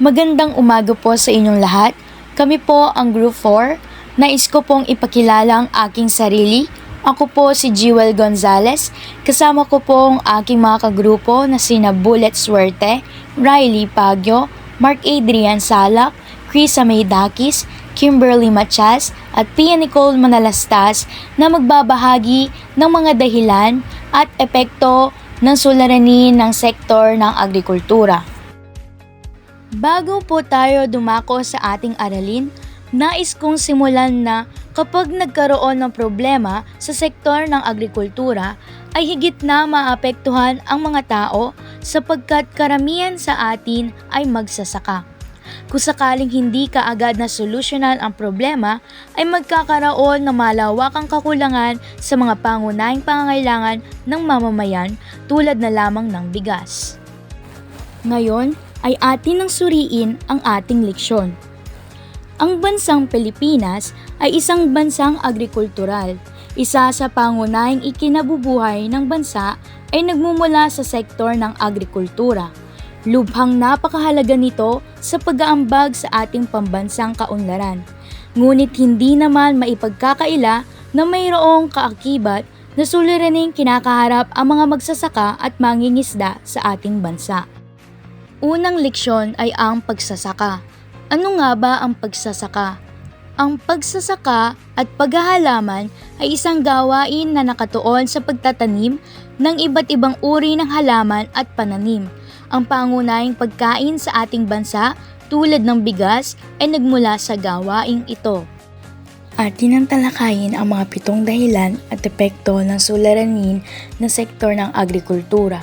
Magandang umaga po sa inyong lahat. Kami po ang Group 4. Nais ko pong ipakilala ang aking sarili. Ako po si Jewel Gonzalez. Kasama ko po ang aking mga kagrupo na sina Bullet Suerte, Riley Pagyo, Mark Adrian Salak, Krisa Maydakis, Kimberly Machas at Pia Nicole Manalastas na magbabahagi ng mga dahilan at epekto ng suliranin ng sektor ng agrikultura. Bago po tayo dumako sa ating aralin, nais kong simulan na kapag nagkaroon ng problema sa sektor ng agrikultura ay higit na maapektuhan ang mga tao sapagkat karamihan sa atin ay magsasaka. Kung sakaling hindi kaagad na solusyonan ang problema, ay magkakaroon ng malawakang kakulangan sa mga pangunahing pangangailangan ng mamamayan tulad na lamang ng bigas. Ngayon ay atin nang suriin ang ating leksyon. Ang bansang Pilipinas ay isang bansang agrikultural. Isa sa pangunahing ikinabubuhay ng bansa ay nagmumula sa sektor ng agrikultura. Lubhang napakahalaga nito sa pag-aambag sa ating pambansang kaunlaran. Ngunit hindi naman maipagkakaila na mayroong kaakibat na suliraning kinakaharap ang mga magsasaka at mangingisda sa ating bansa. Unang leksyon ay ang pagsasaka. Ano nga ba ang pagsasaka? Ang pagsasaka at paghahalaman ay isang gawain na nakatuon sa pagtatanim ng iba't ibang uri ng halaman at pananim. Ang pangunahing pagkain sa ating bansa tulad ng bigas ay nagmula sa gawaing ito. Atin ang talakayin ang mga 7 dahilan at epekto ng suliranin ng sektor ng agrikultura.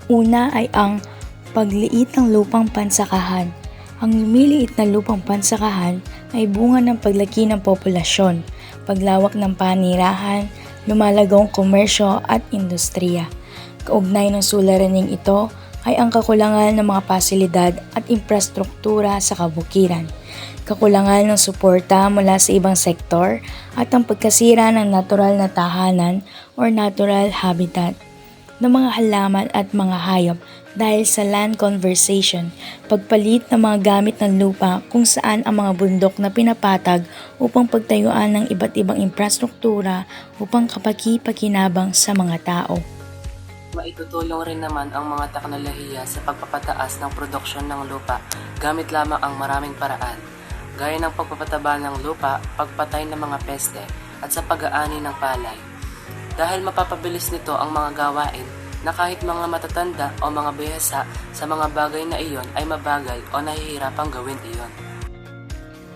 Una ay ang pagliit ng lupang pansakahan. Ang lumiliit na lupang pansakahan ay bunga ng paglaki ng populasyon, paglawak ng panirahan, lumalagong komersyo at industriya. Kaugnay ng suliraning ito ay ang kakulangan ng mga pasilidad at infrastruktura sa kabukiran, kakulangan ng suporta mula sa ibang sektor at ang pagkasira ng natural na tahanan or natural habitat ng mga halaman at mga hayop dahil sa land conservation, pagpalit ng mga gamit ng lupa kung saan ang mga bundok na pinapatag upang pagtayuan ng iba't ibang infrastruktura upang kapaki-pakinabang sa mga tao. Maitutulong rin naman ang mga teknolohiya sa pagpapataas ng produksyon ng lupa gamit lamang ang maraming paraan, gaya ng pagpapataba ng lupa, pagpatay ng mga peste, at sa pag-aani ng palay. Dahil mapapabilis nito ang mga gawain na kahit mga matatanda o mga bihasa sa mga bagay na iyon ay mabagal o nahihirapang gawin iyon.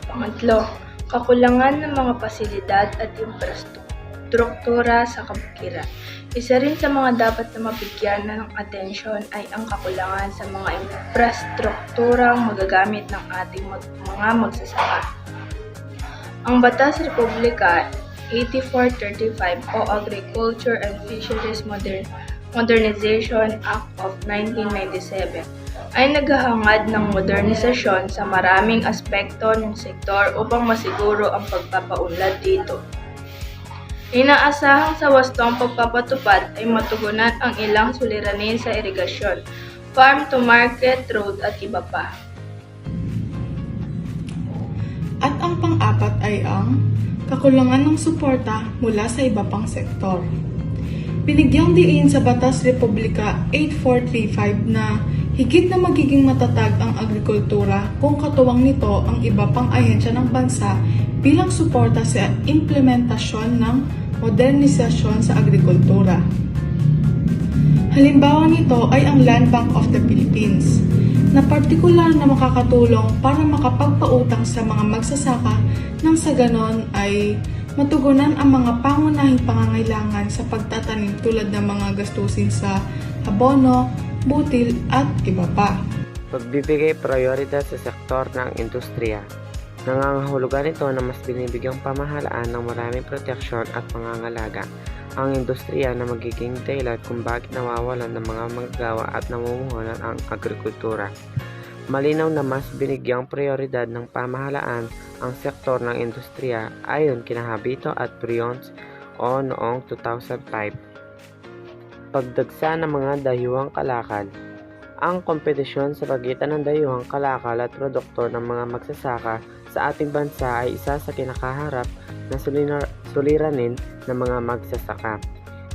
Pangatlo, kakulangan ng mga pasilidad at infrastruktura sa kabukiran. Isa rin sa mga dapat na mabigyan ng atensyon ay ang kakulangan sa mga infrastrukturang magagamit ng ating mga magsasaka. Ang Batas Republika 8435 o Agriculture and Fisheries Modernization Act of 1997 ay naghahangad ng modernisasyon sa maraming aspekto ng sektor upang masiguro ang pagpapaunlad dito. Inaasahang sa wastong pagpapatupad ay matugunan ang ilang suliranin sa irigasyon, farm to market, road at iba pa. At ang pang-apat ay ang kakulangan ng suporta mula sa iba pang sektor. Binigyang diin sa Batas Republika 8435 na higit na magiging matatag ang agrikultura kung katuwang nito ang iba pang ahensya ng bansa bilang suporta sa implementasyon ng modernisasyon sa agrikultura. Halimbawa nito ay ang Land Bank of the Philippines, na partikular na makakatulong para makapagpautang sa mga magsasaka nang sa ganon ay matugunan ang mga pangunahing pangangailangan sa pagtatanim tulad ng mga gastusin sa abono, butil at iba pa. Pagbibigay prioridad sa sektor ng industriya. Nangangahulugan ito na mas binibigyang pamahalaan ng maraming proteksyon at pangangalaga ang industriya na magiging dahilan kung bakit nawawalan ng mga manggagawa at namumuhunan ang agrikultura. Malinaw na mas binigyang prioridad ng pamahalaan ang sektor ng industriya ayon kina Habito at Brions o noong 2005. Pagdagsa ng mga dayuhang kalakal. Ang kompetisyon sa pagitan ng dayuhang kalakal at produkto ng mga magsasaka sa ating bansa ay isa sa kinakaharap na suliranin ng mga magsasaka.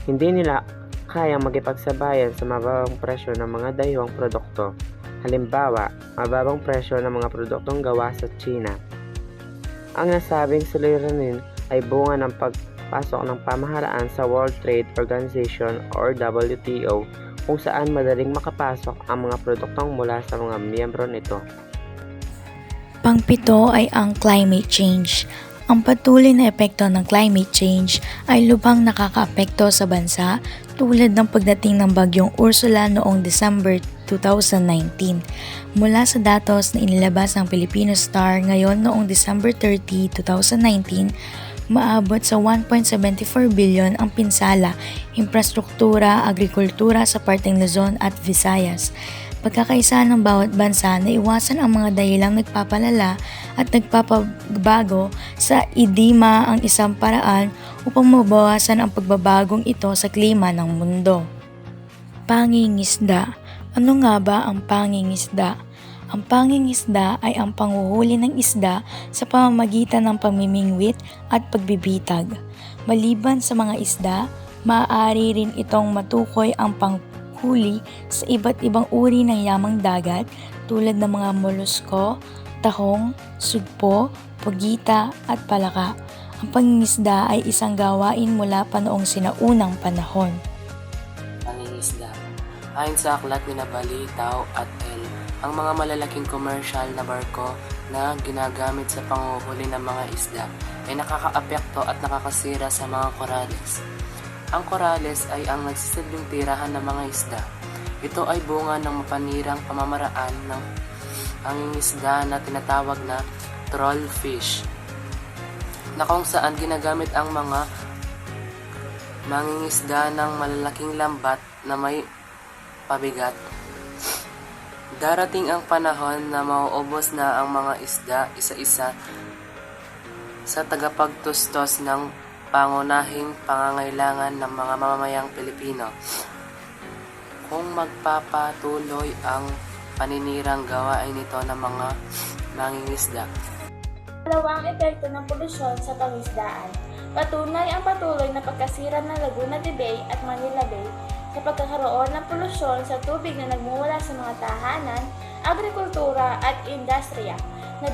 Hindi nila kayang makipagsabayan sa mababang presyo ng mga dayuhang produkto. Halimbawa, mababang presyo ng mga produktong gawa sa China. Ang nasabing suliranin ay bunga ng pagpasok ng pamahalaan sa World Trade Organization or WTO, kung saan madaling makapasok ang mga produktong mula sa mga miyembro nito. Pangpito ay ang climate change. Ang patuloy na epekto ng climate change ay lubhang nakakaapekto sa bansa tulad ng pagdating ng bagyong Ursula noong December 2019. Mula sa datos na inilabas ng Filipino Star ngayon noong December 30, 2019, maabot sa 1.74 billion ang pinsala, infrastruktura, agrikultura sa parteng Luzon at Visayas. Pagkakaisa ng bawat bansa na iwasan ang mga dahilang nagpapalala at nagpapabago sa idima ang isang paraan upang mabawasan ang pagbabagong ito sa klima ng mundo. Pangingisda. Ano nga ba ang pangingisda? Ang pangingisda ay ang panghuhuli ng isda sa pamamagitan ng pamimingwit at pagbibitag. Maliban sa mga isda, maaari rin itong matukoy ang panghuli sa iba't ibang uri ng yamang dagat tulad ng mga molusko, tahong, sugpo, pugita at palaka. Ang pangingisda ay isang gawain mula pa noong sinaunang panahon. Pangingisda. Ayon sa aklat ni Bali, Tao at El, ang mga malalaking commercial na barko na ginagamit sa panghuhuli ng mga isda ay nakakaapekto at nakakasira sa mga korales. Ang korales ay ang nagsisilbing tirahan ng mga isda. Ito ay bunga ng mapanirang pamamaraan ng pangingisda na tinatawag na troll fish, na kung saan ginagamit ang mga mangingisda ng malalaking lambat na may pabigat. Darating ang panahon na mauubos na ang mga isda isa-isa sa tagapagtustos ng pangunahing pangangailangan ng mga mamamayang Pilipino. Kung magpapatuloy ang paninirang gawain nito ng mga mangingisda. Dalawang epekto ng polusyon sa pangisdaan. Patunay ang patuloy na pagkasira ng Laguna de Bay at Manila Bay sa pagkakaroon ng polusyon sa tubig na nagmumula sa mga tahanan, agrikultura at industriya na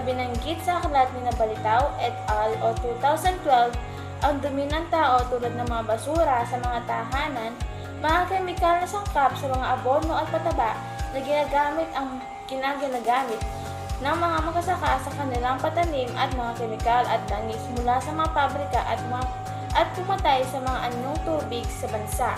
binanggit sa aklat ni Balitaw et al. O 2012. Ang dumi ng tao tulad ng mga basura sa mga tahanan, mga kemikal na sangkap sa mga abono at pataba na ginagamit ng mga makasaka sa kanilang patanim at mga kemikal at langis mula sa mga pabrika at pumatay sa mga anyong tubig sa bansa.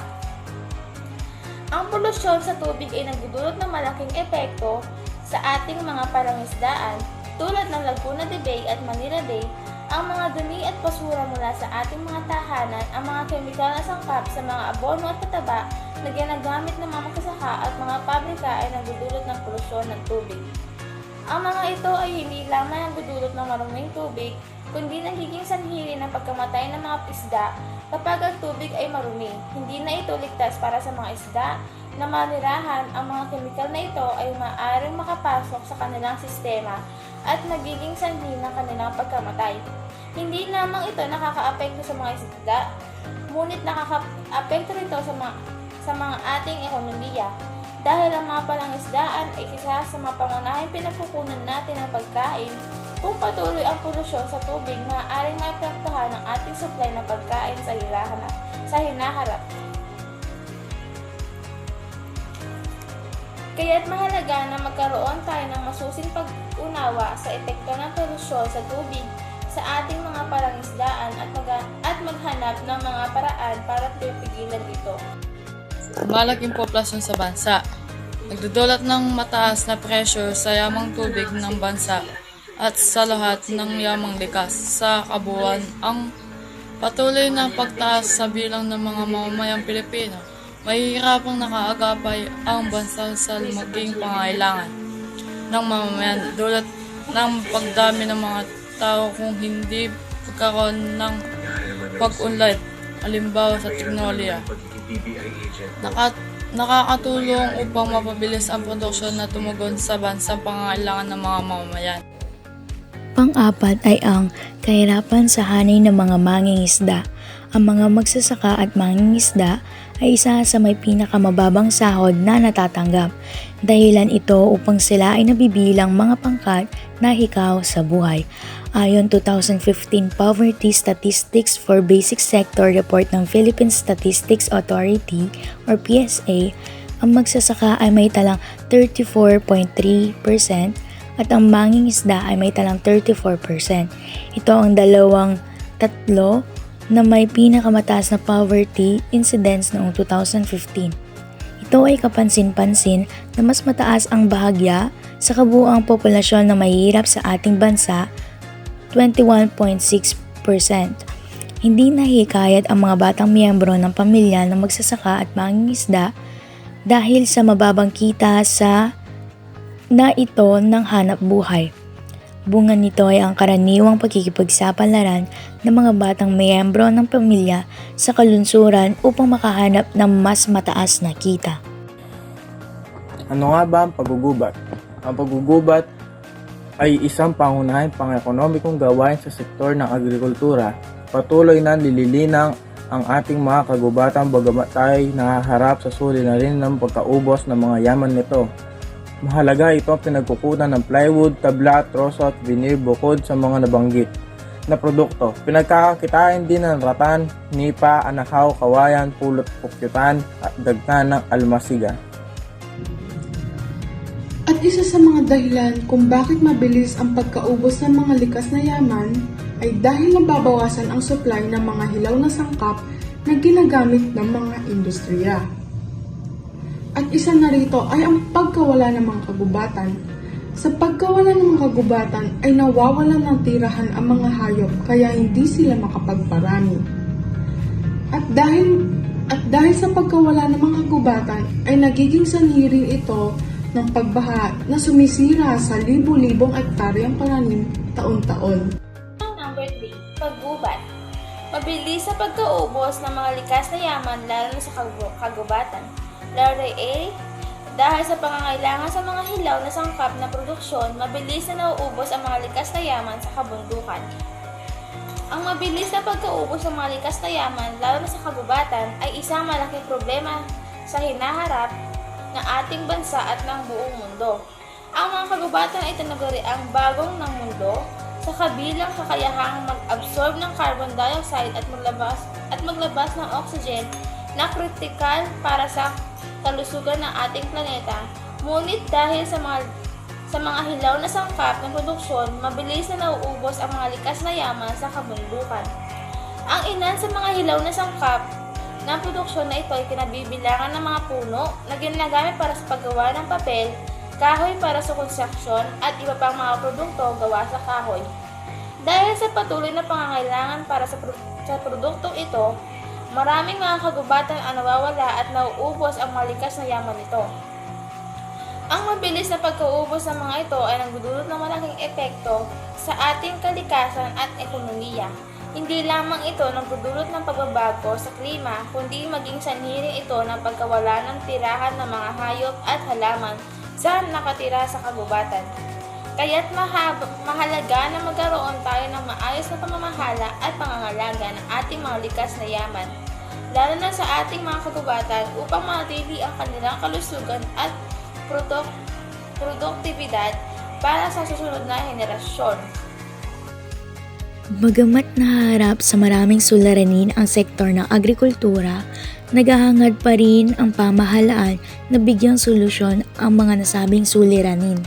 Ang polusyon sa tubig ay nagdudulot ng malaking epekto sa ating mga parangisdaan tulad ng Laguna de Bay at Manila Bay. Ang mga dumi at basura mula sa ating mga tahanan, ang mga kemikal na sangkap sa mga abono at pataba na ginagamit ng mga magsasaka at mga pabrika ay nagdudulot ng polusyon ng tubig. Ang mga ito ay hindi lamang nagdudulot ng maruming tubig, kundi nagiging sanhi ng pagkamatay ng mga isda kapag ang tubig ay marumi. Hindi na ito ligtas para sa mga isda na manirahan. Ang mga kemikal na ito ay maaaring makapasok sa kanilang sistema at magiging sanhi ng kanilang pagkamatay. Hindi lamang ito nakakaapekto sa mga isda, ngunit nakakaapekto rito sa mga ating ekonomiya. Dahil ang mga palangisdaan ay isa sa mga pangunahing pinagkukunan natin ng pagkain, kung patuloy ang polusyon sa tubig, maaaring maapektuhan ang ating supply ng pagkain sa hinaharap. Kaya't mahalaga na magkaroon tayo ng masusing pag-unawa sa epekto ng polusyon sa tubig sa ating mga palangisdaan at maghanap ng mga paraan para pipigilan ito. Malaking populasyon sa bansa. Nagdudulot ng mataas na presyo sa yamang tubig ng bansa at sa lahat ng yamang likas. Sa kabuuan, ang patuloy na pagtaas sa bilang ng mga mamamayang Pilipino, mahihirapang nakaagapay ang bansa sa maging pangailangan ng mamamayan dulot ng pagdami ng mga tao kung hindi pagkaroon ng pag-unlad, halimbawa sa teknolohiya. nakakatulong upang mapabilis ang produksyon na tumugon sa bansang pangangailangan ng mga mamamayan. Pang-apat ay ang kahirapan sa hanay ng mga mangingisda. Ang mga magsasaka at mangingisda ay isa sa may pinakamababang sahod na natatanggap. Dahilan ito upang sila ay nabibilang mga pangkat na hikaw sa buhay. Ayon 2015 Poverty Statistics for Basic Sector Report ng Philippine Statistics Authority or PSA, ang magsasaka ay may talang 34.3% at ang mangingisda ay may talang 34%. Ito ang tatlo na may pinakamataas na poverty incidence noong 2015. Ito ay kapansin-pansin na mas mataas ang bahagya sa kabuuang populasyon na mahihirap sa ating bansa, 21.6%. Hindi nahihikayat ang mga batang miyembro ng pamilya na magsasaka at mangingisda dahil sa mababang kita na ito ng hanap buhay. Bunga nito ay ang karaniwang pagkikipagsapalaran ng mga batang miyembro ng pamilya sa kalunsuran upang makahanap ng mas mataas na kita. Ano nga ba ang paggugubat? Ang paggugubat ay isang pangunahing pang-ekonomikong gawain sa sektor ng agrikultura. Patuloy na nililinang ang ating mga kagubatan bagamat tayo nahaharap sa suliranin ng pagkaubos ng mga yaman nito. Mahalaga ito ang pinagkukunan ng plywood, tabla, troso at veneer bukod sa mga nabanggit na produkto. Pinagkakakitain din ng ratan, nipa, anakaw, kawayan, pulot, pukyutan at dagtan ng almasiga. At isa sa mga dahilan kung bakit mabilis ang pagkaubos ng mga likas na yaman ay dahil nababawasan ang supply ng mga hilaw na sangkap na ginagamit ng mga industriya. At isa na rito ay ang pagkawala ng mga kagubatan. Sa pagkawala ng mga kagubatan ay nawawalan ng tirahan ang mga hayop kaya hindi sila makapagparami. At dahil sa pagkawala ng mga kagubatan ay nagiging sanhi ito ng pagbaha na sumisira sa libo-libong ektaryang pananim taon-taon. Number 3. Paggubat. Mabilis sa pagkaubos ng mga likas na yaman lalo na sa kagubatan. Letter A. Dahil sa pangangailangan sa mga hilaw na sangkap na produksyon, mabilis na nauubos ang mga likas na yaman sa kabundukan. Ang mabilis na pagkaubos ng mga likas na yaman lalo na sa kagubatan ay isang malaking problema sa hinaharap ng ating bansa at ng buong mundo. Ang mga kagubatan ay tinaguri ang bagong ng mundo sa kabilang kakayahang mag-absorb ng carbon dioxide at maglabas ng oxygen na kritikal para sa kalusugan ng ating planeta. Ngunit dahil sa mga hilaw na sangkap ng produksyon, mabilis na nauubos ang mga likas na yaman sa kabundukan. Ang ilan sa mga hilaw na sangkap ng produksyon na ito ay kinabibilangan ng mga puno na ginagamit para sa paggawa ng papel, kahoy para sa konstruksyon at iba pang mga produkto gawa sa kahoy. Dahil sa patuloy na pangangailangan para sa produktong ito, maraming mga kagubatan ang nawawala at nauubos ang mga likas na yaman nito. Ang mabilis na pagkaubos ng mga ito ay nagdudulot ng malaking epekto sa ating kalikasan at ekonomiya. Hindi lamang ito nagdudulot ng pagbabago sa klima, kundi maging sanhi rin ito ng pagkawala ng tirahan ng mga hayop at halaman sa nakatira sa kagubatan. Kaya't mahalaga na magkaroon tayo ng maayos na pamamahala at pangangalaga ng ating mga likas na yaman, lalo na sa ating mga kagubatan upang manatili ang kanilang kalusugan at produktibidad para sa susunod na henerasyon. Bagamat naharap sa maraming suliranin ang sektor ng agrikultura, naghahangad pa rin ang pamahalaan na bigyang solusyon ang mga nasabing suliranin.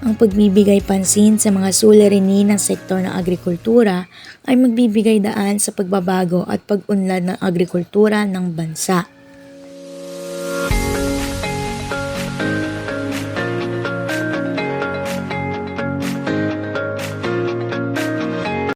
Ang pagbibigay pansin sa mga suliranin ng sektor ng agrikultura ay magbibigay daan sa pagbabago at pag-unlad ng agrikultura ng bansa.